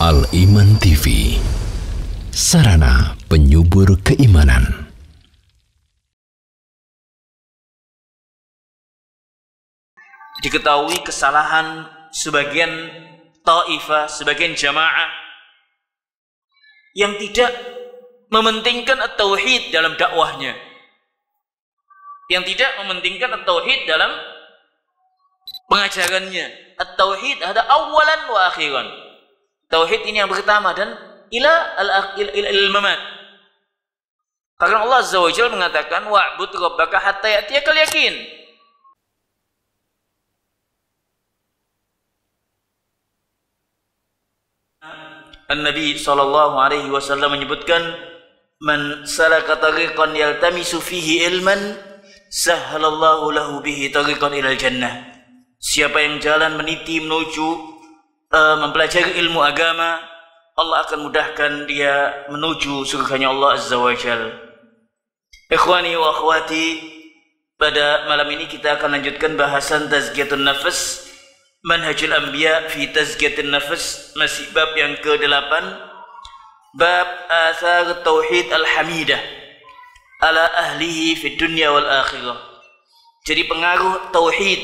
Al-Iman TV, sarana penyubur keimanan. Diketahui kesalahan sebagian taifah, sebagian jamaah yang tidak mementingkan at-tauhid dalam dakwahnya, yang tidak mementingkan at-tauhid dalam pengajarannya. At-tauhid ada awalan wa akhiran. Tauhid ini yang pertama dan ila al-mamat. Karena Allah Azza wa Jalla mengatakan wa'bud rabbaka hatta ya'tiyakal yaqin. An-Nabi sallallahu alaihi wasallam menyebutkan man salaka tariqan yaltamisu fihi ilman sahhalallahu lahu bihi tariqan ilal jannah. Siapa yang jalan meniti menuju mempelajari ilmu agama, Allah akan mudahkan dia menuju surganya Allah Azza wa Jalla. Ikhwani wa akhwati, pada malam ini kita akan lanjutkan bahasan tazkiyatun nafs, manhajul anbiya fi tazkiyatun nafs, masih bab yang ke-8, bab athar tauhid al-hamidah ala ahlihi fi dunya wal akhirah. Jadi pengaruh tauhid,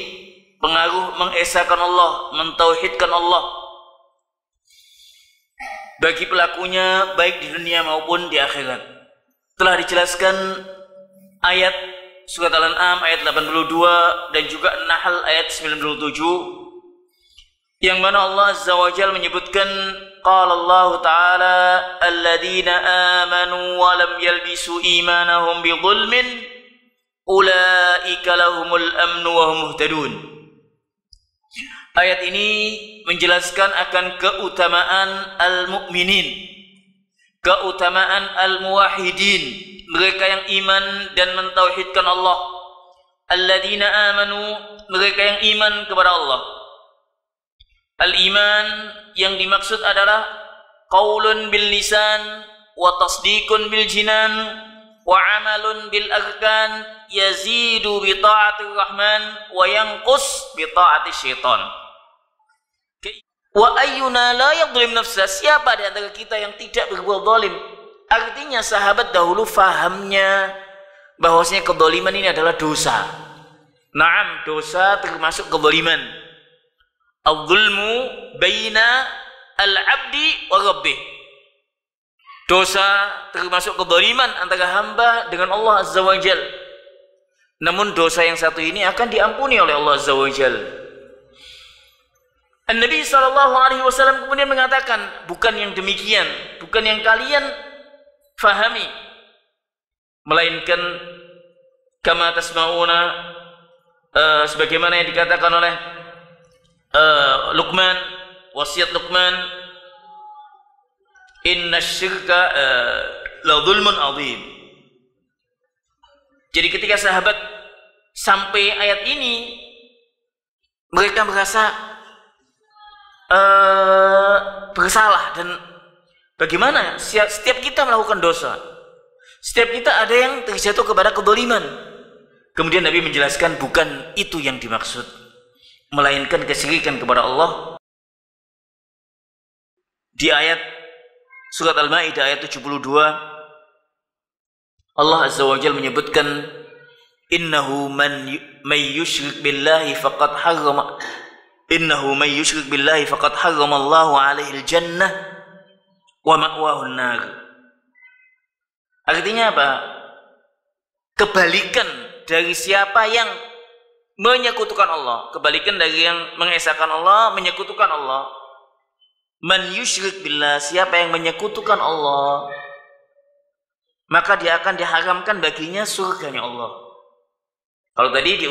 pengaruh mengesahkan Allah, mentauhidkan Allah bagi pelakunya baik di dunia maupun di akhirat. Telah dijelaskan ayat surat Al-An'am ayat 82 dan juga Nahl ayat 97, yang mana Allah Azza wa Jalla menyebutkan qala Allah Ta'ala alladzina amanu wa lam yalbisu imanahum bidzulmin ulaika lahumul amnu wa hum muhtadun. Ayat ini menjelaskan akan keutamaan al-mu'minin, keutamaan al-muwahhidin, mereka yang iman dan mentauhidkan Allah. Alladzina amanu, mereka yang iman kepada Allah. Al-iman yang dimaksud adalah qaulun bil lisan wa tasdiqun bil jinan wa amalun bil arkan yazidu bi ta'atir rahman wa yanqus bi ta'ati syaitan. Wa ayyuna la yadhlim nafsa, siapa di antara kita yang tidak berbuat zalim? Artinya sahabat dahulu fahamnya bahwasanya kezaliman ini adalah dosa. Naam, dosa termasuk kezaliman. Al-zulmu baina al-abdi wa rabbih. Dosa termasuk kezaliman antara hamba dengan Allah Azza wa Jalla. Namun dosa yang satu ini akan diampuni oleh Allah Azza wa Jalla. An-Nabi sallallahu alaihi wasallam kemudian mengatakan, bukan yang demikian, bukan yang kalian fahami, melainkan kama tasma'una, sebagaimana yang dikatakan oleh Luqman, wasiat Luqman, inna syirka la zulmun azim. Jadi ketika sahabat sampai ayat ini, mereka merasa bersalah, dan bagaimana setiap kita melakukan dosa, setiap kita ada yang terjatuh kepada kezaliman. Kemudian Nabi menjelaskan bukan itu yang dimaksud, melainkan kesyirikan kepada Allah. Di ayat surat Al-Maidah ayat 72, Allah Azza wa Jalla menyebutkan innahu man yusyrik billahi faqad harrama innahu man yusyrik billahi faqad harramallahu alaihi al-jannah wa ma'wahu an-nar. Artinya apa? Kebalikan dari siapa yang menyekutukan Allah, kebalikan dari yang mengesahkan Allah, menyekutukan Allah. Man yusyrik billah, siapa yang menyekutukan Allah, maka dia akan diharamkan baginya surganya Allah. Kalau tadi di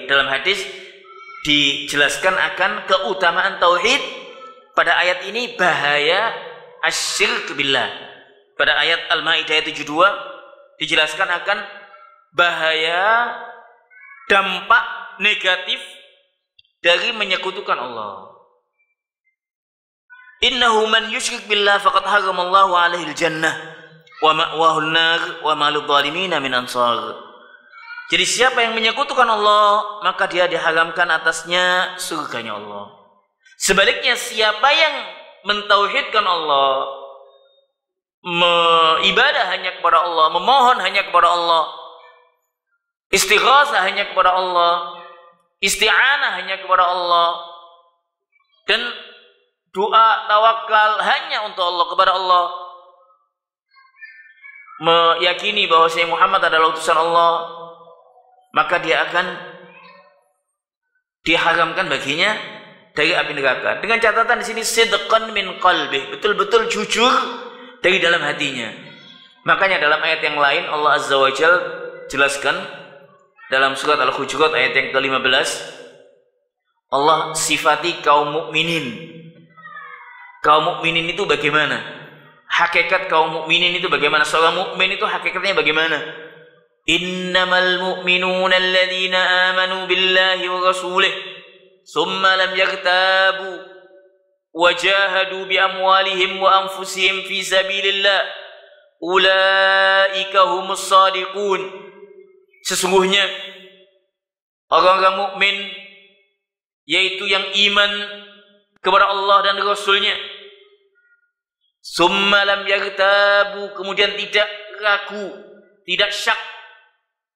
dalam hadis dijelaskan akan keutamaan tauhid, pada ayat ini bahaya asyirk billah. Pada ayat Al-Maidah 72 dijelaskan akan bahaya dampak negatif dari menyekutukan Allah. Innahu man yusyrik billah faqad haramallahu alaihi al-jannah wa ma'wahu an-nar wa ma lidh-dhalimin min ansar. Jadi siapa yang menyekutukan Allah, maka dia diharamkan atasnya surganya Allah. Sebaliknya siapa yang mentauhidkan Allah, ibadah hanya kepada Allah, memohon hanya kepada Allah, istighatsah hanya kepada Allah, isti'anah hanya kepada Allah, dan doa tawakal hanya untuk Allah, kepada Allah, meyakini bahwa Sayyidina Muhammad adalah utusan Allah, maka dia akan diharamkan baginya dari api neraka. Dengan catatan di sini sidqan min qalbi, betul-betul jujur dari dalam hatinya. Makanya dalam ayat yang lain Allah Azza wa Jalla jelaskan dalam surat Al-Hujurat ayat yang ke-15, Allah sifati kaum mukminin. Kaum mukminin itu bagaimana? Hakikat kaum mukminin itu bagaimana? Seorang mukmin itu hakikatnya bagaimana? Innamal mu'minuna alladhina amanu billahi wa rasulih thumma lam yartabu wajahadu bi amwalihim wa anfusihim fi sabilillah ulaika humus shadiqun. Sesungguhnya orang-orang mukmin yaitu yang iman kepada Allah dan Rasulnya, summa lam yartabu, kemudian tidak ragu, tidak syak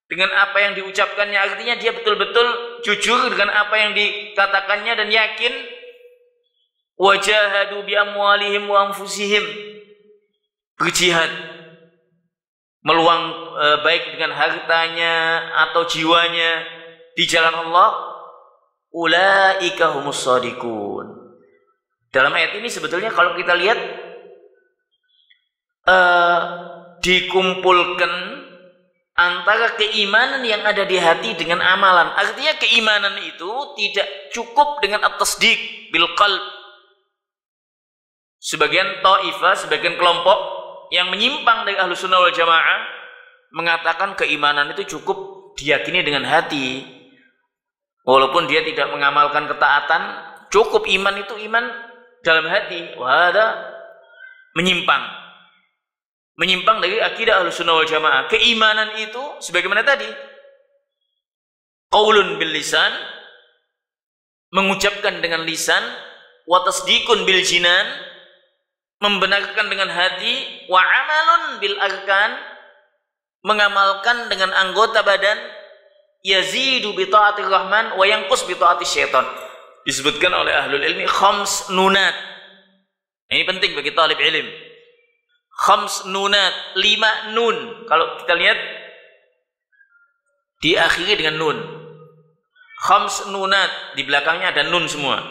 dengan apa yang diucapkannya, artinya dia betul-betul jujur dengan apa yang dikatakannya dan yakin. Wajahadu bi amwalihim wa anfusihim, berjihad, meluang baik dengan hartanya atau jiwanya di jalan Allah. Ulaika humus shadiqun. Dalam ayat ini sebetulnya kalau kita lihat dikumpulkan antara keimanan yang ada di hati dengan amalan. Artinya keimanan itu tidak cukup dengan at-tasdiq bil qalb. Sebagian taifah, sebagian kelompok yang menyimpang dari Ahlus Sunnah wal Jamaah mengatakan keimanan itu cukup diyakini dengan hati. Walaupun dia tidak mengamalkan ketaatan, cukup iman itu iman dalam hati. Wah, ada menyimpang dari akidah Ahlus Sunnah wal Jamaah. Keimanan itu sebagaimana tadi, qaulun bil lisan, mengucapkan dengan lisan, wa tasdiqun bil jinan, membenarkan dengan hati, wa amalun bil arkan, mengamalkan dengan anggota badan, yazidu bi ta'atir rahman wa yanqus bi ta'atis syaitan. Disebutkan oleh ahlul ilmi khams nunat. Ini penting bagi talib ilm. Khams nunat, 5 nun. Kalau kita lihat diakhiri dengan nun. Khams nunat, di belakangnya ada nun semua.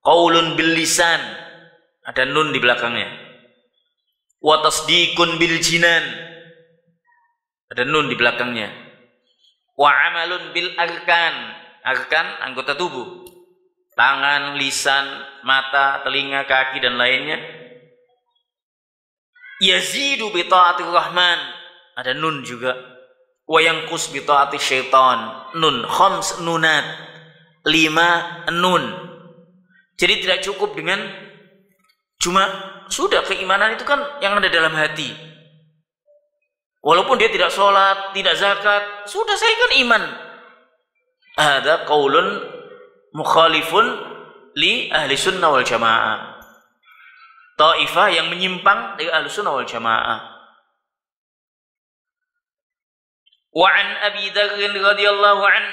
Qaulun bil lisan, ada nun di belakangnya. Wa tasdiqun bil jinan, ada nun di belakangnya. Wa amalun bil arkan, arkan anggota tubuh, tangan, lisan, mata, telinga, kaki dan lainnya. Yazidu bi ta'atir rahman, ada nun juga. Wa yanqus bi ta'atis syaitan, nun. Khams nunat, 5 nun. Jadi tidak cukup dengan cuma sudah keimanan itu kan yang ada dalam hati. Walaupun dia tidak sholat, tidak zakat, sudah saya kan iman. Ada qaulun mukhalifun li ahli sunnah wal jamaah. Taifah yang menyimpang dari ahli sunnah wal jamaah. Wa an Abi Dzar radhiyallahu an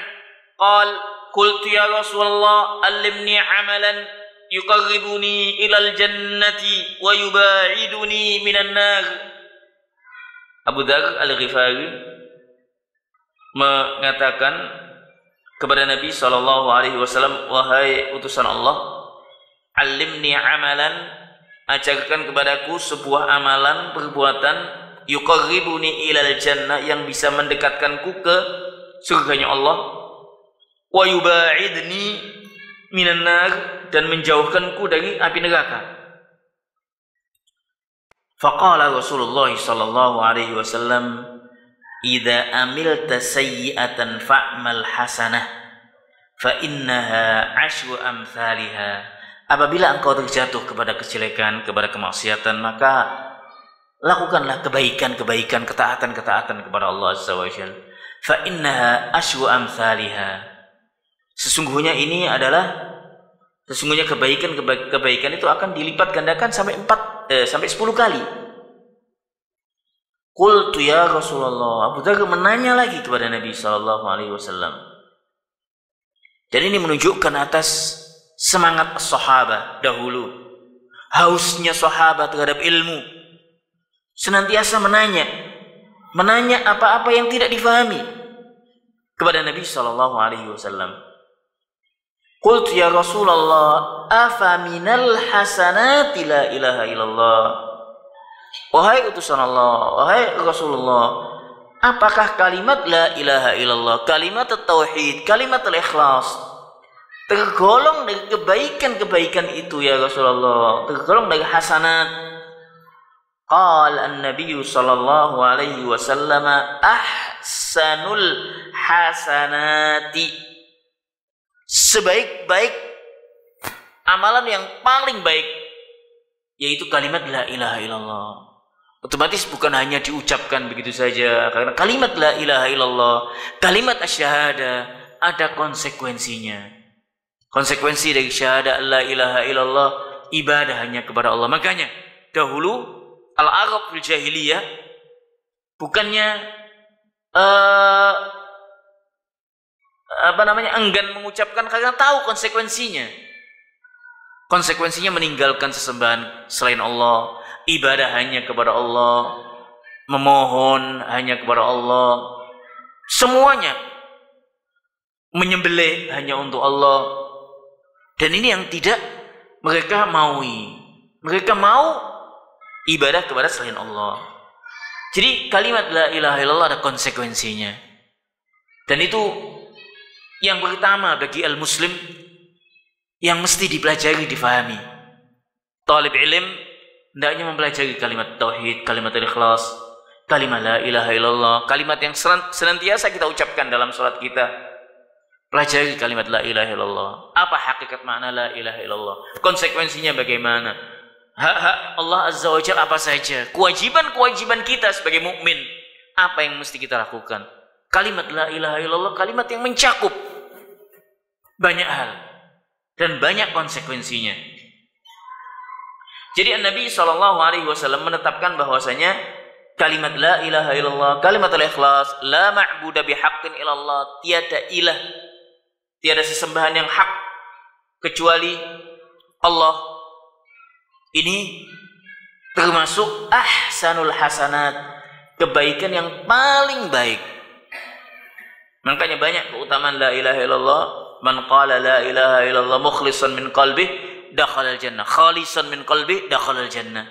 qala qultu ya Rasulullah allimni amalan yuqarribuni ilal jannati wa yubaiduni minan nar. Abu Dzar Al-Ghifari mengatakan kepada Nabi SAW, wahai utusan Allah, alimni amalan, ajarkan kepadaku sebuah amalan, perbuatan, yuqarribuni ilal jannah, yang bisa mendekatkanku ke surganya Allah, wa yubaidni minan nar, dan menjauhkanku dari api neraka. Faqala Rasulullah sallallahu alaihi wasallam, idza amilta sayyi'atan fa'mal hasanah fa innaha 'ashru amsalha. Apabila engkau terjatuh kepada kejelekan, kepada kemaksiatan, maka lakukanlah kebaikan-kebaikan, ketaatan-ketaatan kepada Allah Azza wa Jalla. Fa innaha 'ashru amsalha. Sesungguhnya ini adalah Sesungguhnya kebaikan itu akan dilipat gandakan sampai 10 kali. Qultu ya Rasulullah. Abu Dzar menanya lagi kepada Nabi sallallahu alaihi wasallam. Dan ini menunjukkan atas semangat sahabat dahulu. Hausnya sahabat terhadap ilmu. Senantiasa menanya apa-apa yang tidak difahami kepada Nabi sallallahu alaihi wasallam. Qultu ya Rasulullah, afa minal hasanati la ilaha illallah. Wahai utusan Allah, wahai Rasulullah, apakah kalimat la ilaha illallah, kalimat tauhid, kalimat al-ikhlas tergolong dari kebaikan-kebaikan itu ya Rasulullah, tergolong dari hasanat? Qala an-nabiy sallallahu alaihi wasallam, ahsanul hasanati. Sebaik-baik amalan yang paling baik yaitu kalimat la ilaha illallah. Otomatis bukan hanya diucapkan begitu saja, karena kalimat la ilaha illallah, kalimat asyhada ada konsekuensinya. Konsekuensi dari syahadah la ilaha illallah, ibadah hanya kepada Allah. Makanya dahulu al-Arab fil jahiliyah bukannya enggan mengucapkan karena tahu konsekuensinya. Konsekuensinya meninggalkan sesembahan selain Allah, ibadah hanya kepada Allah, memohon hanya kepada Allah, semuanya menyembelih hanya untuk Allah. Dan ini yang tidak mereka maui. Mereka mau ibadah kepada selain Allah. Jadi kalimat la ilaha illallah ada konsekuensinya. Dan itu yang pertama bagi al-muslim yang mesti dipelajari, difahami. Talib ilm hendaknya mempelajari kalimat tauhid, kalimat ikhlas, kalimat la ilaha illallah, kalimat yang senantiasa kita ucapkan dalam salat kita. Pelajari kalimat la ilaha illallah. Apa hakikat makna la ilaha illallah? Konsekuensinya bagaimana? Hak Allah Azza wa Jalla apa saja? Kewajiban-kewajiban kita sebagai mukmin, apa yang mesti kita lakukan? Kalimat la ilaha illallah kalimat yang mencakup banyak hal dan banyak konsekuensinya. Jadi Nabi SAW menetapkan bahwasanya kalimat la ilaha illallah, kalimat al-ikhlas, la ma'budu bihaqqin illallah, tiada ilah, tiada sesembahan yang hak kecuali Allah. Ini termasuk ahsanul hasanat, kebaikan yang paling baik. Makanya banyak keutamaan la ilaha illallah. Man qala la ilaha illallah mukhlishan min qalbih dakhala al-jannah, khalisan min qalbih dakhala al-jannah.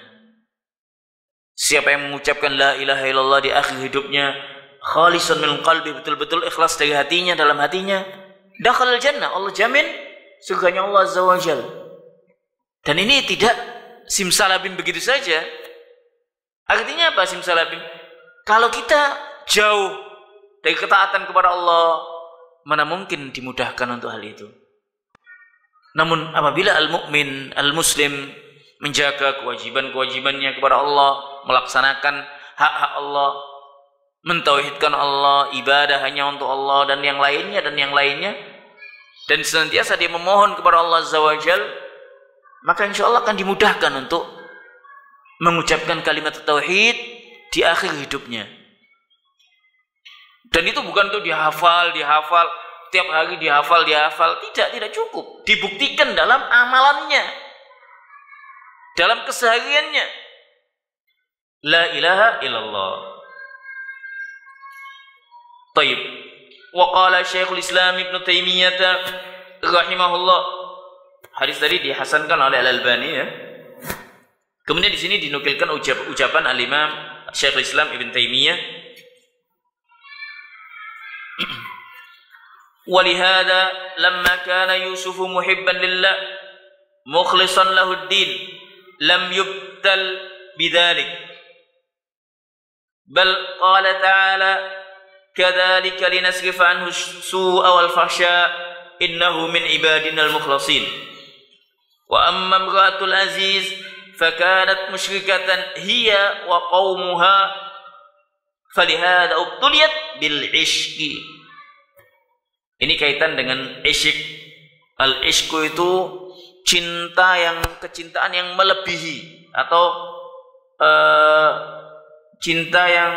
Siapa yang mengucapkan la ilaha illallah di akhir hidupnya, khalisan min qalbih, betul-betul ikhlas dari hatinya, dalam hatinya, dakhala al-jannah, Allah jamin surganya Allah Azza wa Jalla. Dan ini tidak simsalabim begitu saja. Artinya apa simsalabim? Kalau kita jauh dari ketaatan kepada Allah, mana mungkin dimudahkan untuk hal itu. Namun apabila al-mu'min, al-muslim menjaga kewajiban-kewajibannya kepada Allah, melaksanakan hak-hak Allah, mentauhidkan Allah, ibadah hanya untuk Allah dan yang lainnya, dan senantiasa dia memohon kepada Allah Azza wa Jalla, maka insya Allah akan dimudahkan untuk mengucapkan kalimat tauhid di akhir hidupnya. Dan itu bukan tuh dihafal, tiap hari dihafal, tidak cukup. Dibuktikan dalam amalannya, dalam kesehariannya. La ilaha illallah. Taib. Wa qala Syekhul Islam Ibn Taimiyah rahimahullah. Hadis tadi dihasankan oleh Al-Albani ya. Kemudian di sini dinukilkan ucapan Al-Imam Syekhul Islam Ibn Taimiyah. ولهذا لما كان يوسف محبا لله مخلصا له الدين لم يبتل بذلك بل قال تعالى كذلك لنصرف عنه السوء والفحشاء إنه من عبادنا المخلصين وأما امرأة العزيز فكانت مشركة هي وقومها فلهذا ابتليت بالعشق. Ini kaitan dengan isyq. Al-isyqu itu kecintaan yang melebihi atau cinta yang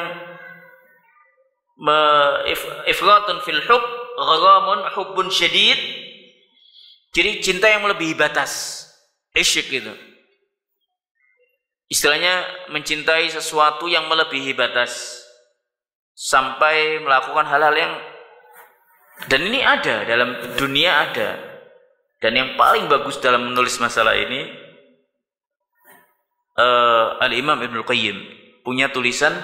ifratun fil hub, gharamun hubbun syadid. Jadi cinta yang melebihi batas. Isyq itu. Istilahnya mencintai sesuatu yang melebihi batas sampai melakukan hal-hal yang, dan ini ada dalam dunia ada. Dan yang paling bagus dalam menulis masalah ini Al-Imam Ibnul Qayyim punya tulisan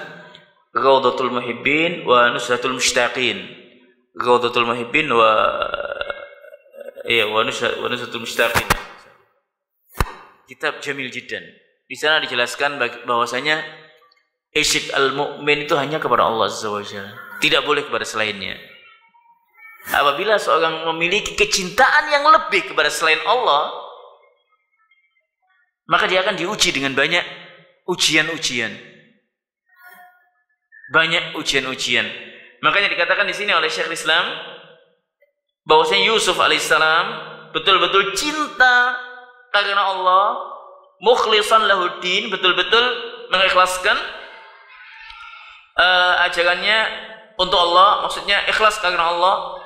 Rawdatul Muhibbin wa Nusratul Mushtaqin. Rawdatul Muhibbin wa Nusratul Mushtaqin. Kitab jamil jiddan. Di sana dijelaskan bahwasanya isyq al-mu'min itu hanya kepada Allah Azza wa Jalla, tidak boleh kepada selainnya. Apabila seorang memiliki kecintaan yang lebih kepada selain Allah, maka dia akan diuji dengan banyak ujian-ujian. Banyak ujian-ujian. Makanya dikatakan di sini oleh Syekhul Islam bahwasanya Yusuf alaihissalam betul-betul cinta karena Allah, mukhlishan lahuddin, betul-betul mengikhlaskan ajarannya untuk Allah, maksudnya ikhlas karena Allah,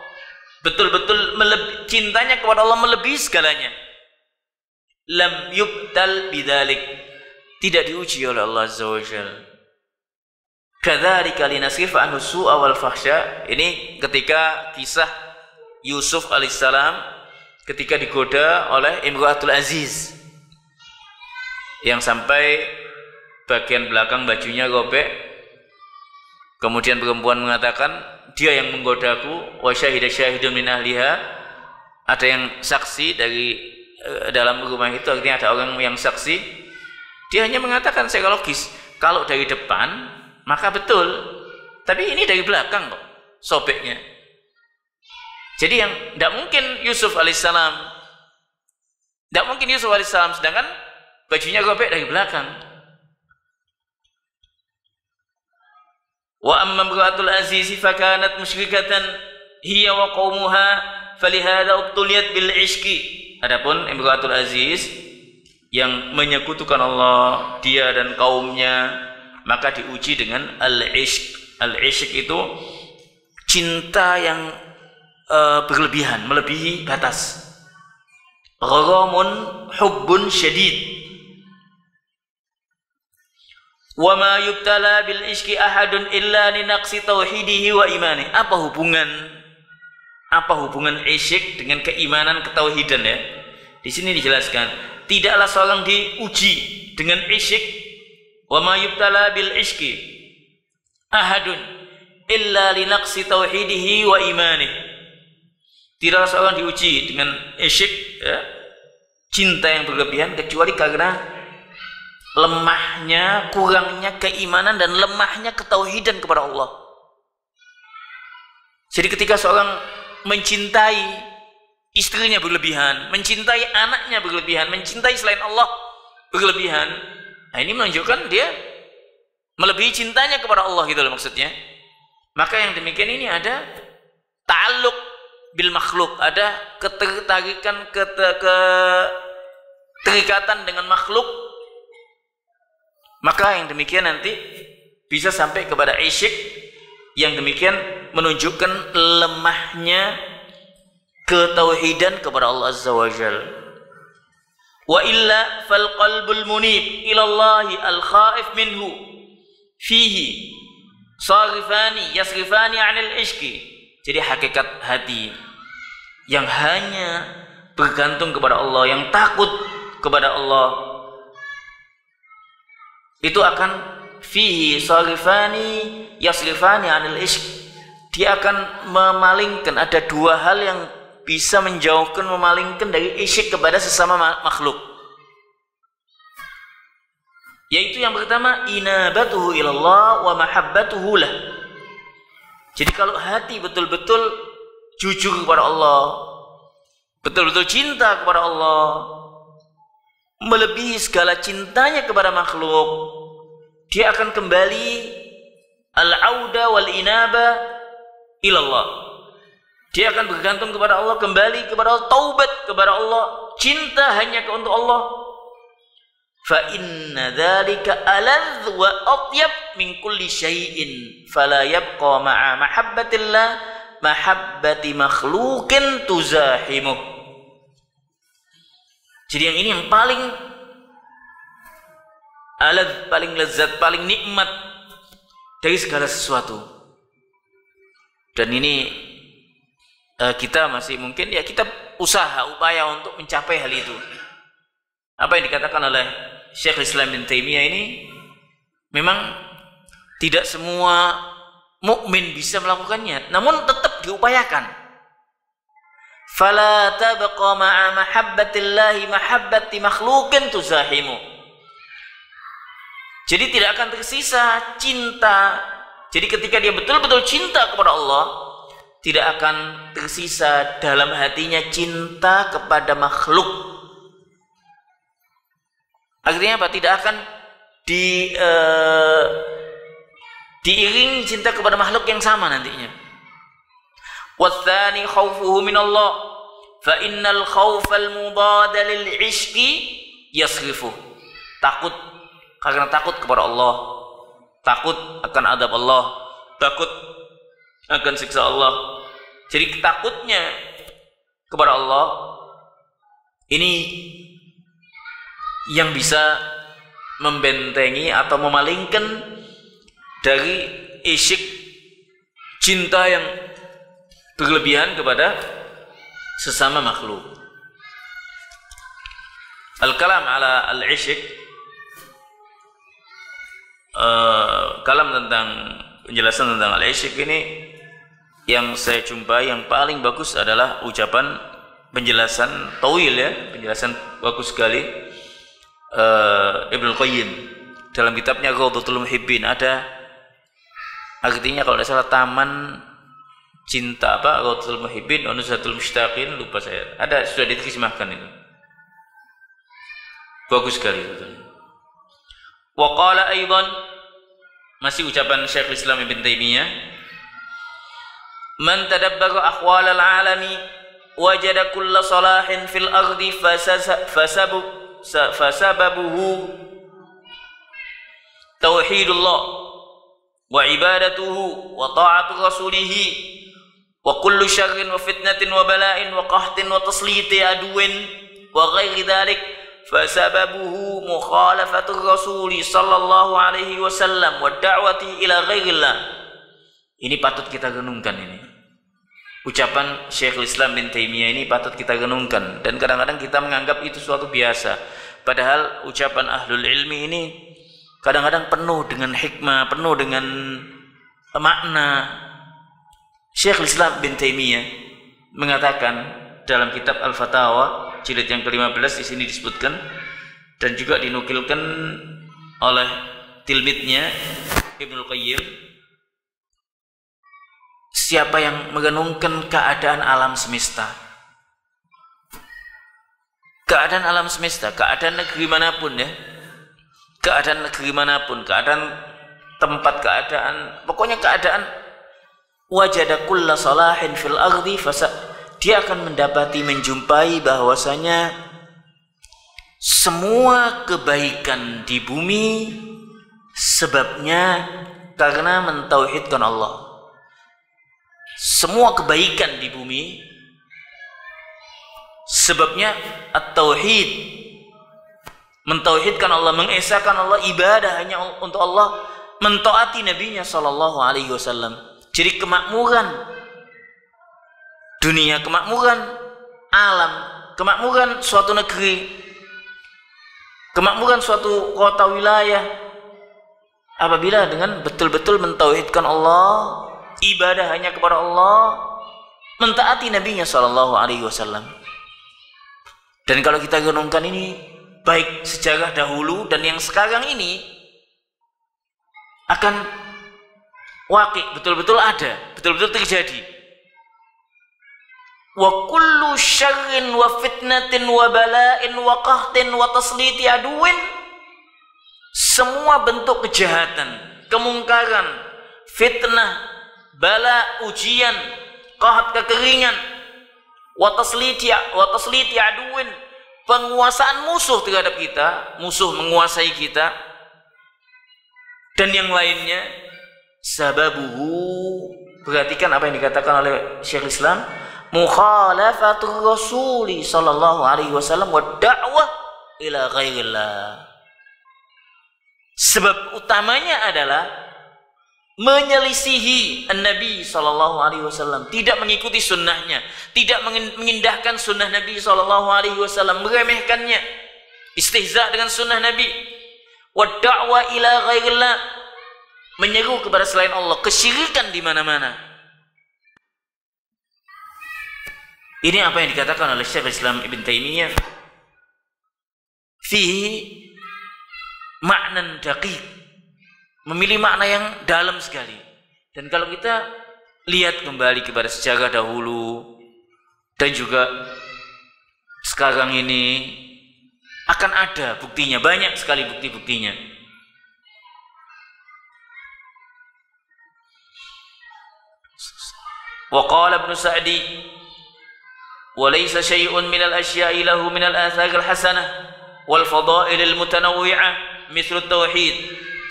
betul-betul cintanya kepada Allah melebihi segalanya. Lam yubtal bidzalik, tidak diuji oleh Allah Azza wa Jalla. Kadzalika linasrifa anhu su'a wal fahsya. Ini ketika kisah Yusuf alaihissalam ketika digoda oleh Imratul Aziz, yang sampai bagian belakang bajunya robek. Kemudian perempuan mengatakan, dia yang menggodaku. Wa syahida syahidun min ahliha, ada yang saksi dari dalam rumah itu, artinya ada orang yang saksi. Dia hanya mengatakan secara logis, kalau dari depan maka betul, tapi ini dari belakang kok sobeknya. Jadi yang tidak mungkin Yusuf alaihissalam, sedangkan bajunya robek dari belakang. Wa amma imra'atul aziz fakanat musyrikatan hiya wa qaumuha falihada ubtuliyat bil ishqi. Adapun imra'atul aziz yang menyekutukan Allah, dia dan kaumnya, maka diuji dengan al-ishq. Al-ishq itu cinta yang berlebihan, melebihi batas. Gharamun hubbun syadid. Wa ma yubtala bil ishqi ahadun illa li naqsi tauhidihi wa imani. Apa hubungan isyq dengan keimanan, ketauhidan ya? Di sini dijelaskan, tidaklah seorang diuji dengan isyq, wa ma yubtala bil ishqi ahadun illa li naqsi tauhidihi wa imani. Tidaklah seorang diuji dengan isyq ya, cinta yang berlebihan, kecuali karena lemahnya, kurangnya keimanan dan lemahnya ketauhidan kepada Allah. Jadi ketika seorang mencintai istrinya berlebihan, mencintai anaknya berlebihan, mencintai selain Allah berlebihan, nah ini menunjukkan dia melebihi cintanya kepada Allah gitu loh maksudnya. Maka yang demikian ini ada ta'alluq bil makhluk, ada ketertarikan, keterikatan dengan makhluk. Maka yang demikian nanti bisa sampai kepada isyq, yang demikian menunjukkan lemahnya ketauhidan kepada Allah Azza wa Jalla. Wa illa fal qalbul munib ila Allah al khaif minhu fihi yasrifani 'anil ishqi. Jadi hakikat hati yang hanya bergantung kepada Allah, yang takut kepada Allah, itu akan fihi yasrifani 'anil ishq. Dia akan memalingkan, ada dua hal yang bisa menjauhkan, memalingkan dari isyq kepada sesama makhluk. Yaitu yang pertama, inabatuhu ilallah wa mahabbatuhu lah. Jadi kalau hati betul-betul jujur kepada Allah, betul-betul cinta kepada Allah, melebihi segala cintanya kepada makhluk, dia akan kembali al-auda wal inaba ilallah. Dia akan bergantung kepada Allah, kembali kepada Allah, taubat kepada Allah, cinta hanya untuk Allah. Fa inna dzalika aladz wa atyab min kulli syai'in fala yabqa ma'a mahabbatillah mahabbati makhluqin tuzahimu. Jadi yang ini yang paling aladz, paling lezat, paling nikmat dari segala sesuatu. Dan ini kita masih mungkin ya kita upaya untuk mencapai hal itu. Apa yang dikatakan oleh Syekh Islam bin Taimiyah ini memang tidak semua mukmin bisa melakukannya, namun tetap diupayakan. Fala tabqa ma'a mahabbatillahi mahabbati makhluqin tuzahimu. Jadi tidak akan tersisa cinta. Jadi ketika dia betul-betul cinta kepada Allah, tidak akan tersisa dalam hatinya cinta kepada makhluk. Artinya apa? Tidak akan diiringi cinta kepada makhluk yang sama nantinya. Watsani khaufuhu min Allah, fa innal khaufal mudada lil ishqi yasrifu. Takut karena takut kepada Allah, takut akan adab Allah, takut akan siksa Allah. Jadi takutnya kepada Allah ini yang bisa membentengi atau memalingkan dari isyik, cinta yang berlebihan kepada sesama makhluk. Al-kalam ala al-isyik, kalam tentang penjelasan tentang al-isyik ini yang saya jumpai yang paling bagus adalah ucapan penjelasan tawil ya, penjelasan bagus sekali Ibnu Qayyim dalam kitabnya Rawdatul Muhibbin. Ada artinya kalau tidak salah taman cinta apa, Rawdatul Muhibbin wa Nuzhatul Mushtaqin, lupa saya. Ada, sudah diterjemahkan itu. Bagus sekali betul. Wa qala aidan, masih ucapan Syekh Islam Ibn Taimiyah, man tadabbara ahwal al-alami wajada kulla salahin fil ardi fasababuhu tauhidullah wa ibadatuhu wa ta'atu rasulih wa kullu syarrin wa fitnatin wa bala'in wa qahtin wa tasliti aduwin wa ghairi dhalik fasababuhu mukhalafatur rasuli sallallahu alaihi wasallam wa da'wati ila ghairillah. Ini patut kita renungkan ini. Ucapan Syekhul Islam bin Taimiyah ini patut kita renungkan, dan kadang-kadang kita menganggap itu suatu biasa. Padahal ucapan ahlul ilmi ini kadang-kadang penuh dengan hikmah, penuh dengan makna. Syekhul Islam bin Taimiyah mengatakan dalam kitab Al-Fatawa jilid yang ke-15 di sini disebutkan dan juga dinukilkan oleh tilmidnya Ibnu Qayyim, siapa yang merenungkan keadaan alam semesta, keadaan alam semesta, keadaan negeri manapun ya, keadaan negeri manapun, keadaan tempat, keadaan, pokoknya keadaan, wajada kulla salahin fil ardi dia akan mendapati, menjumpai bahwasanya semua kebaikan di bumi sebabnya karena mentauhidkan Allah. Semua kebaikan di bumi sebabnya at-tauhid, mentauhidkan Allah, mengesahkan Allah, ibadah hanya untuk Allah, mentaati nabinya sallallahu alaihi wasallam. Jadi kemakmuran dunia, kemakmuran alam, kemakmuran suatu negeri, kemakmuran suatu kota wilayah apabila dengan betul-betul mentauhidkan Allah, ibadah hanya kepada Allah, mentaati nabinya sallallahu alaihi wasallam. Dan kalau kita renungkan ini, baik sejarah dahulu dan yang sekarang ini akan waqi', betul-betul ada, betul-betul terjadi. Wa kullu syarrin wa fitnatin wa bala'in wa qahtin wa tasliti aduwin, semua bentuk kejahatan, kemungkaran, fitnah, bala, ujian, qahat kekeringan, wa tasliti aduwin, penguasaan musuh terhadap kita, musuh menguasai kita, dan yang lainnya. Sababuhu, perhatikan apa yang dikatakan oleh Syekhul Islam, mukhalafatur Rasuli sallallahu alaihi wasallam wa da'wah ila ghairillah. Sebab utamanya adalah menyelisihi Nabi sallallahu alaihi wasallam, tidak mengikuti sunnahnya, tidak mengindahkan sunnah Nabi sallallahu alaihi wasallam, meremehkannya, istihza dengan sunnah Nabi, wa da'wah ila ghairillah, menyeru kepada selain Allah, kesyirikan di mana-mana. Ini apa yang dikatakan oleh Syekhul Islam Ibn Taimiyah. Fihi maknan daqiq, memilih makna yang dalam sekali. Dan kalau kita lihat kembali kepada sejarah dahulu dan juga sekarang ini, akan ada buktinya, banyak sekali bukti-buktinya. Wa qala Ibnu Sa'di wa laysa syai'un minal asya'i lahu minal athar al-hasanah wal fadail al-mutanawwi'ah mithlu tauhid.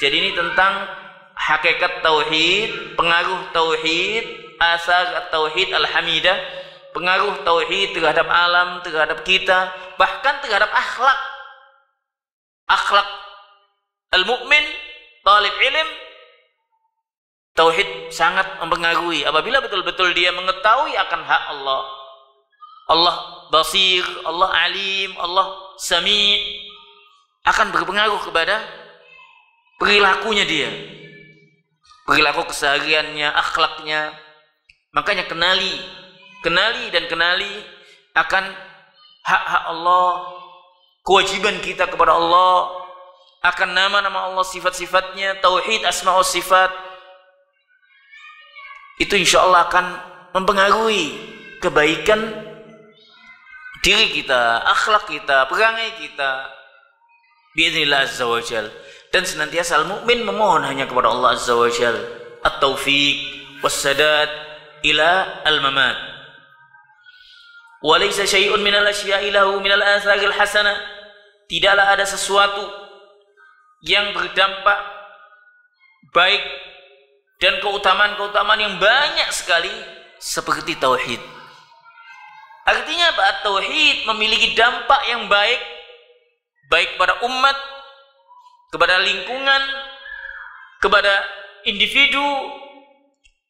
Jadi ini tentang hakikat tauhid, pengaruh tauhid, asar tauhid al-hamidah, pengaruh tauhid terhadap alam, terhadap kita, bahkan terhadap akhlak. Akhlak al-mu'min, talib ilm, tauhid sangat mempengaruhi apabila betul-betul dia mengetahui akan hak Allah. Allah basir, Allah alim, Allah sami', akan berpengaruh kepada perilakunya dia, perilaku kesehariannya, akhlaknya. Makanya kenali akan hak-hak Allah, kewajiban kita kepada Allah, akan nama-nama Allah, sifat-sifatnya, tauhid asma wa sifat. Itu insya Allah akan mempengaruhi kebaikan diri kita, akhlak kita, perangai kita, biiznillah azza wa jal. Dan senantiasa al-mu'min memohon hanya kepada Allah azza wa jal at-taufiq was-sadad ila al-mamat. Wa laysa syai'un minal asya'i lahu minal atharil hasanah, tidaklah ada sesuatu yang berdampak baik dan keutamaan-keutamaan yang banyak sekali seperti tauhid. Artinya apa? Tauhid memiliki dampak yang baik, baik kepada umat, kepada lingkungan, kepada individu,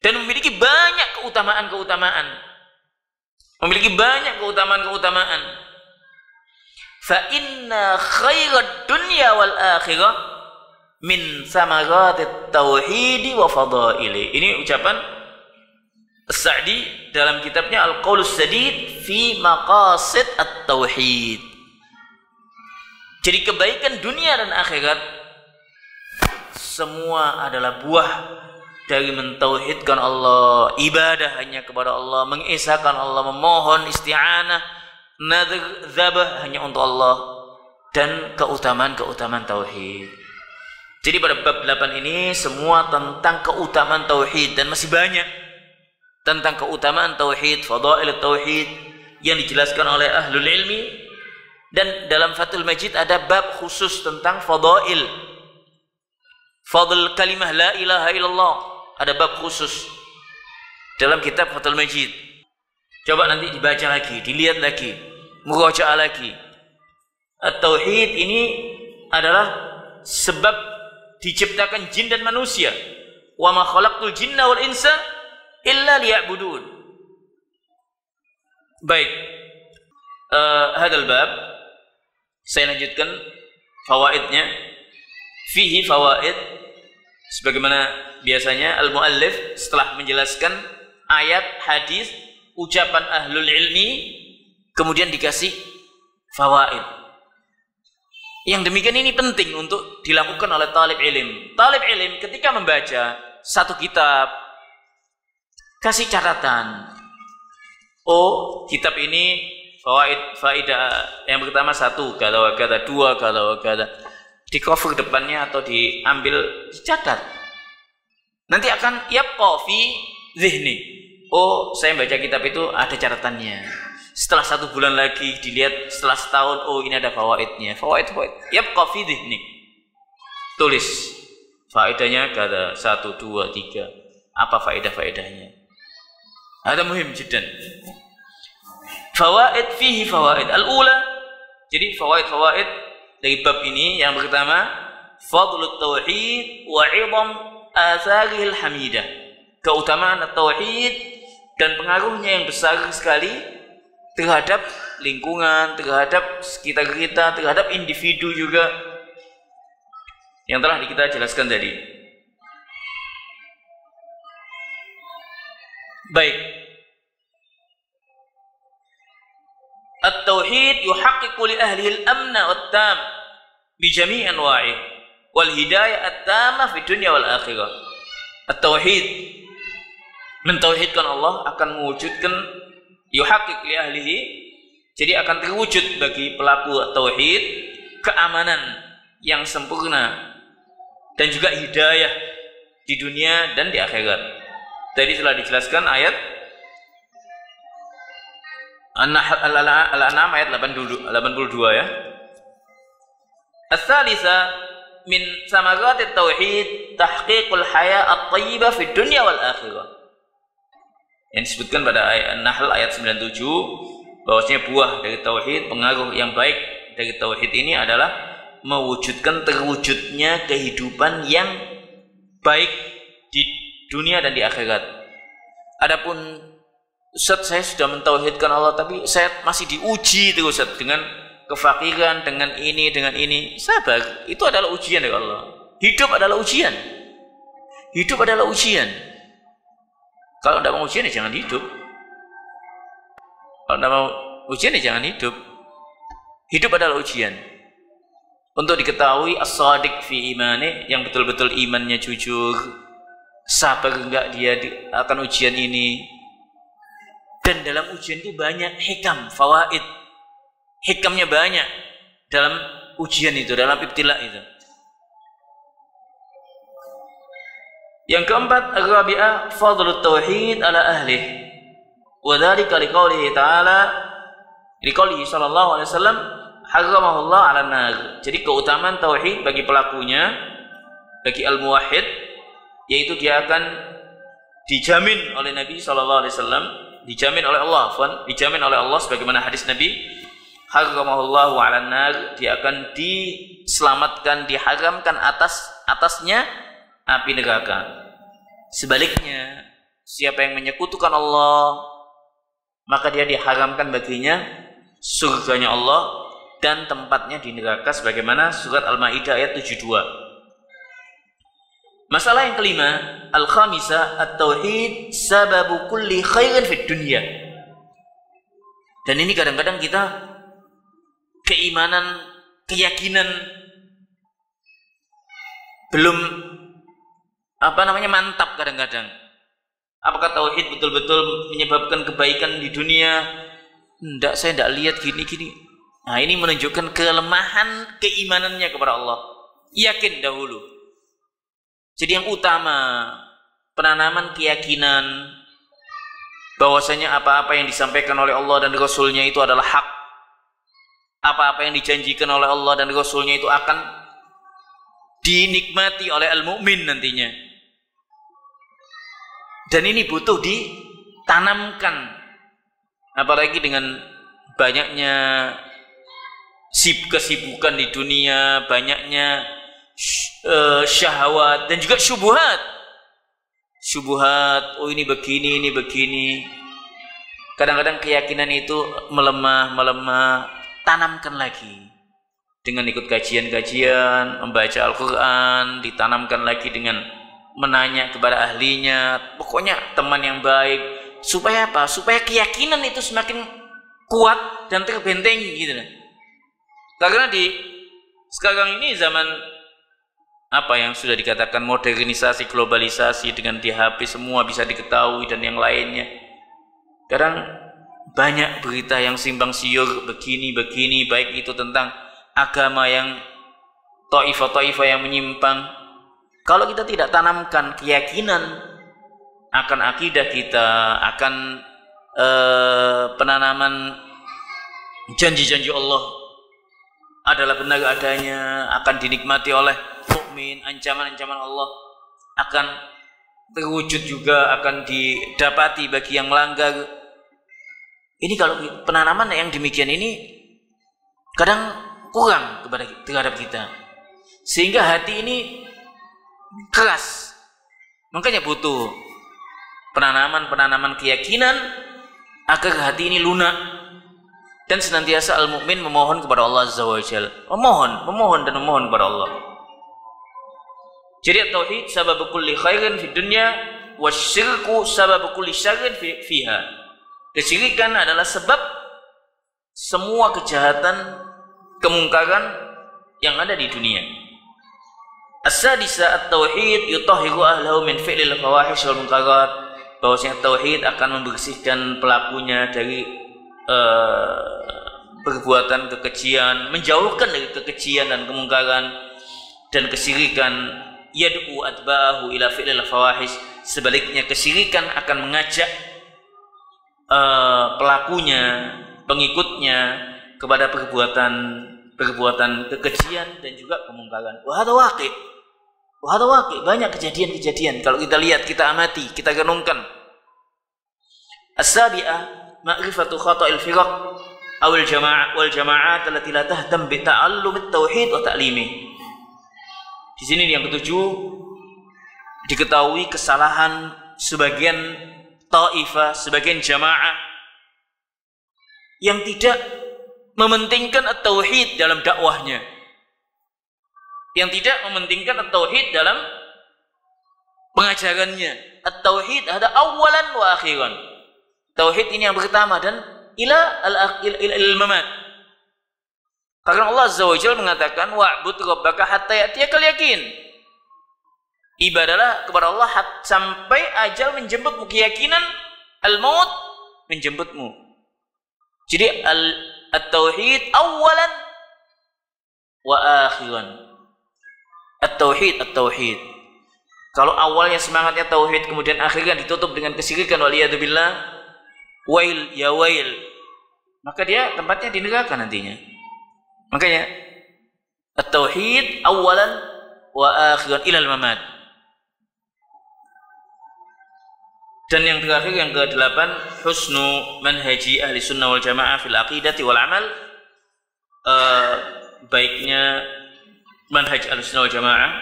dan memiliki banyak keutamaan-keutamaan. Memiliki banyak keutamaan-keutamaan. Fa inna khairat dunya wal akhirah min samaratit tauhid wa fadaili. Ini ucapan As-Sa'di dalam kitabnya Al-Qaulus Sadid fi Maqasid At-Tauhid. Jadi kebaikan dunia dan akhirat semua adalah buah dari mentauhidkan Allah, ibadah hanya kepada Allah, mengesahkan Allah, memohon isti'anah, nadhr, dzabah hanya untuk Allah, dan keutamaan-keutamaan tauhid. Jadi pada bab 8 ini semua tentang keutamaan tauhid, dan masih banyak tentang keutamaan tauhid, fadail tauhid yang dijelaskan oleh ahlul ilmi. Dan dalam Fathul Majid ada bab khusus tentang fadail, fadl kalimah la ilaha illallah, ada bab khusus dalam kitab Fathul Majid. Coba nanti dibaca lagi, dilihat lagi, murajaah lagi. At-tauhid ini adalah sebab diciptakan jin dan manusia. Wa ma khalaqtul jinna wal insa illa liya'budun. Baik, hadal bab saya lanjutkan fawaidnya. Fihi fawaid, sebagaimana biasanya al-muallif setelah menjelaskan ayat, hadis, ucapan ahlul ilmi, kemudian dikasih fawaid. Yang demikian ini penting untuk dilakukan oleh talib ilim. Talib ilim ketika membaca satu kitab, kasih catatan. Oh, kitab ini faidah yang pertama 1 kata, 2 kata, di cover depannya atau diambil, dicatat. Nanti akan yabqa fi zihni, oh saya baca kitab itu ada catatannya. Setelah 1 bulan lagi dilihat, setelah setahun, oh ini ada fawaidnya. Fawaid. Yabqa fi dhihni. Tulis. Faedahnya kata 1, 2, 3. Apa faedahnya? Ada muhim jiddan. Fawaid fihi fawaid. Al-ula. Jadi fawaid dari bab ini yang pertama, fadlut tauhid wa 'idham atharihil hamidah. Keutamaan tauhid dan pengaruhnya yang besar sekali terhadap lingkungan, terhadap sekitar kita, terhadap individu juga, yang telah kita jelaskan tadi. Baik. At-tauhid yuhaqqiqu li ahlihi al-amna wat-tam bi jami' anwa'i wal hidayah at-tamah fi dunya wal akhirah. At-tauhid, mentauhidkan Allah akan mewujudkan yuhaqqiq li ahlihi, jadi akan terwujud bagi pelaku tauhid keamanan yang sempurna dan juga hidayah di dunia dan di akhirat. Tadi telah dijelaskan ayat Al-An'am ayat 82 ya. Ats-tsalisa min samaratit tauhid tahqiqul haya at-thayyibah fid dunya wal akhirah. Yang disebutkan pada ayat An-Nahl ayat 97, bahwasanya buah dari tauhid, pengaruh yang baik dari tauhid ini adalah mewujudkan terwujudnya kehidupan yang baik di dunia dan di akhirat. Adapun Ustaz, saya sudah mentauhidkan Allah tapi saya masih diuji terus Ustaz, dengan kefakiran, dengan ini. Sabar, itu adalah ujian dari Allah. Hidup adalah ujian. Kalau tidak mau ujian ya jangan hidup. Kalau tidak mau ujian ya jangan hidup. Hidup adalah ujian. Untuk diketahui as-sadiq fi imani, yang betul-betul imannya jujur, sabar enggak dia akan ujian ini. Dan dalam ujian itu banyak hikam, fawaid. Hikamnya banyak dalam ujian itu, dalam ibtila itu. Yang keempat, ar-rabi'ah fadlut tauhid ala ahlih. Wa dzalika liqaulihi ta'ala, liqaulihi sallallahu alaihi wasallam, haramahullah 'alan nar. Jadi keutamaan tauhid bagi pelakunya, bagi al-muwahhid, yaitu dia akan dijamin oleh Nabi sallallahu alaihi wasallam, dijamin oleh Allah, dijamin oleh Allah sebagaimana hadis Nabi, haramahullahu 'alan nar, dia akan diselamatkan, diharamkan atasnya api neraka. Sebaliknya, siapa yang menyekutukan Allah, maka dia diharamkan baginya surganya Allah dan tempatnya di neraka, sebagaimana surat Al-Maidah ayat 72. Masalah yang kelima, al-khamisah, at-tauhid sababu kulli khairin fid dunya. Dan ini kadang-kadang kita keimanan, keyakinan belum mantap kadang-kadang. Apakah tauhid betul-betul menyebabkan kebaikan di dunia? Enggak, saya enggak lihat gini-gini. Nah, ini menunjukkan kelemahan keimanannya kepada Allah. Yakin dahulu. Jadi yang utama, penanaman keyakinan bahwasanya apa-apa yang disampaikan oleh Allah dan Rasulnya itu adalah hak. Apa-apa yang dijanjikan oleh Allah dan Rasulnya itu akan dinikmati oleh al-mu'min nantinya. Dan ini butuh ditanamkan. Apalagi dengan banyaknya kesibukan di dunia, banyaknya syahwat dan juga syubhat. Oh ini begini. Kadang-kadang keyakinan itu melemah. Tanamkan lagi dengan ikut kajian-kajian, membaca Al-Quran, ditanamkan lagi dengan menanya kepada ahlinya. Pokoknya teman yang baik. Supaya apa? Supaya keyakinan itu semakin kuat dan terbentengi gitu. Karena di sekarang ini zaman apa yang sudah dikatakan modernisasi, globalisasi, dengan di HP semua bisa diketahui dan yang lainnya. Kadang banyak berita yang simpang siur begini, baik itu tentang agama yang taifah yang menyimpang. Kalau kita tidak tanamkan keyakinan akan akidah kita, akan penanaman janji-janji Allah adalah benar adanya, akan dinikmati oleh mukmin, ancaman-ancaman Allah akan terwujud juga, akan didapati bagi yang melanggar. Ini kalau penanaman yang demikian ini kadang kurang terhadap kita, sehingga hati ini keras. Makanya butuh penanaman keyakinan agar hati ini lunak, dan senantiasa al-mukmin memohon kepada Allah Azza wa Jalla, memohon kepada Allah. Jadi tauhid sabab kulli khairin fid dunya wasyirku sabab kulli syarrin fiha. Kesyirikan adalah sebab semua kejahatan, kemungkaran yang ada di dunia. As-sadisa at-tauhid yutahhiru ahlahu min fi'lil fawahish wal munkarat. Bahwasanya tauhid akan membersihkan pelakunya dari perbuatan kekejian, menjauhkan dari kekejian dan kemungkaran dan kesyirikan. Yad'u atba'ahu ila fi'lil fawahish. Sebaliknya kesyirikan akan mengajak pelakunya, pengikutnya kepada perbuatan kekejian dan juga kemungkaran. Wa hadza waqi'. Banyak kejadian-kejadian kalau kita lihat, kita amati, kita renungkan. As-sabi'ah ma'rifatu khata'il firaq awal jama'at allati la tahdam bi ta'allum at-tauhid wa ta'limih. Di sini yang ketujuh, diketahui kesalahan sebagian taifah, sebagian jamaah yang tidak mementingkan at-tauhid dalam dakwahnya, yang tidak mementingkan at-tauhid dalam pengajarannya. At-tauhid ada awalan wa akhiran. Tauhid ini yang pertama dan ila al-mamat. Karena Allah Azza wa Jalla mengatakan wa'bud rabbaka hatta ya'tiyakal yakin. Ibadahlah kepada Allah sampai ajal menjemputmu, keyakinan al-maut menjemputmu. Jadi at-tauhid awalan wa akhiran. At-tauhid. Kalau awalnya semangatnya tauhid, kemudian akhirnya ditutup dengan kesyirikan, waliyadzubillah, wail ya wail, maka dia tempatnya di neraka nantinya. Makanya at-tauhid awalan wa akhiran ilal mamat. Dan yang terakhir, yang ke-8, husnu manhaji ahli sunnah wal jamaah fil aqidati wal amal. Baiknya manhaj ahli sunnah wal jamaah.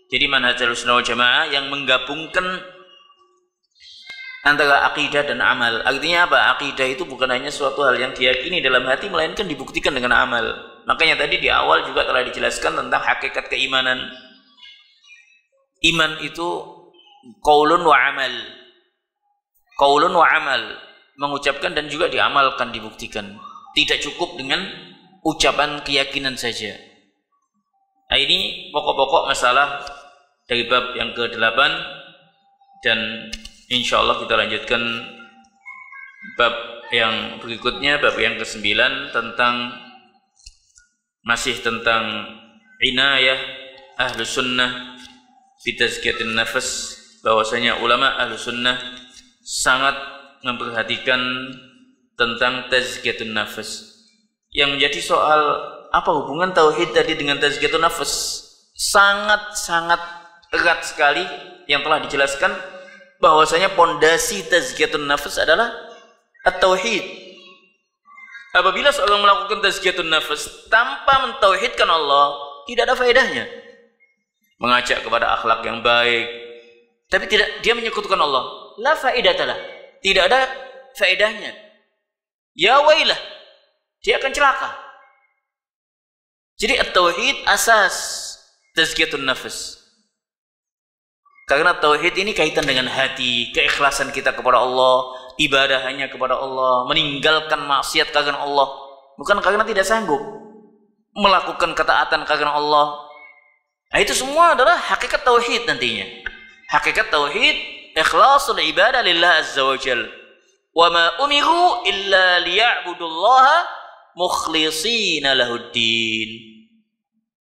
Jadi manhaj ahli sunnah wal jamaah yang menggabungkan antara akidah dan amal. Artinya apa? Akidah itu bukan hanya suatu hal yang diyakini dalam hati, melainkan dibuktikan dengan amal. Makanya tadi di awal juga telah dijelaskan tentang hakikat keimanan. Iman itu qaulun wa amal. Qaulun wa amal, mengucapkan dan juga diamalkan, dibuktikan. Tidak cukup dengan ucapan keyakinan saja. Nah, ini pokok-pokok masalah dari bab yang ke-8, dan insya Allah kita lanjutkan bab yang berikutnya, bab yang ke-9, masih tentang inayah ahlus sunnah fi tazkiyatin nafas. Bahwasanya ulama ahlus sunnah sangat memperhatikan tentang tazkiyatun nafas. Yang menjadi soal apa hubungan tauhid tadi dengan tazkiyatun nafas, sangat-sangat erat sekali, yang telah dijelaskan bahwasanya pondasi tazkiyatun nafas adalah at-tauhid. Apabila seorang melakukan tazkiyatun nafas tanpa mentauhidkan Allah, tidak ada faedahnya. Mengajak kepada akhlak yang baik, tapi tidak, dia menyekutukan Allah, la faedatalah, tidak ada faedahnya. Ya wailah, dia akan celaka. Jadi at-tauhid asas tazkiyatun nafas. Karena tauhid ini kaitan dengan hati, keikhlasan kita kepada Allah, ibadah hanya kepada Allah, meninggalkan maksiat karena Allah, bukan karena tidak sanggup, melakukan ketaatan karena Allah. Nah, itu semua adalah hakikat tauhid nantinya. Hakikat tauhid ikhlasul ibadah lillah azza wa jalla. Wa ma umiru illa liya'budullaha mukhlishina lahuddin.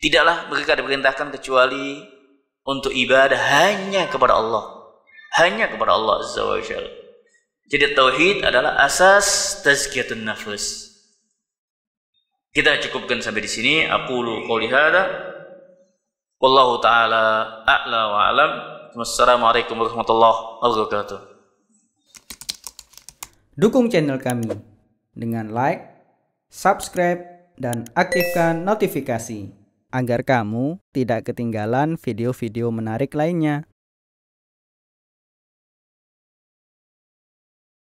Tidaklah mereka diperintahkan kecuali untuk ibadah hanya kepada Allah, hanya kepada Allah Azza wa Jalla. Jadi tauhid adalah asas tazkiyatun nafs. Kita cukupkan sampai di sini. Aqulu qouli hadza wallahu taala a'la wa a'lam. Wassalamualaikum warahmatullahi wabarakatuh. Dukung channel kami dengan like, subscribe, dan aktifkan notifikasi agar kamu tidak ketinggalan video-video menarik lainnya.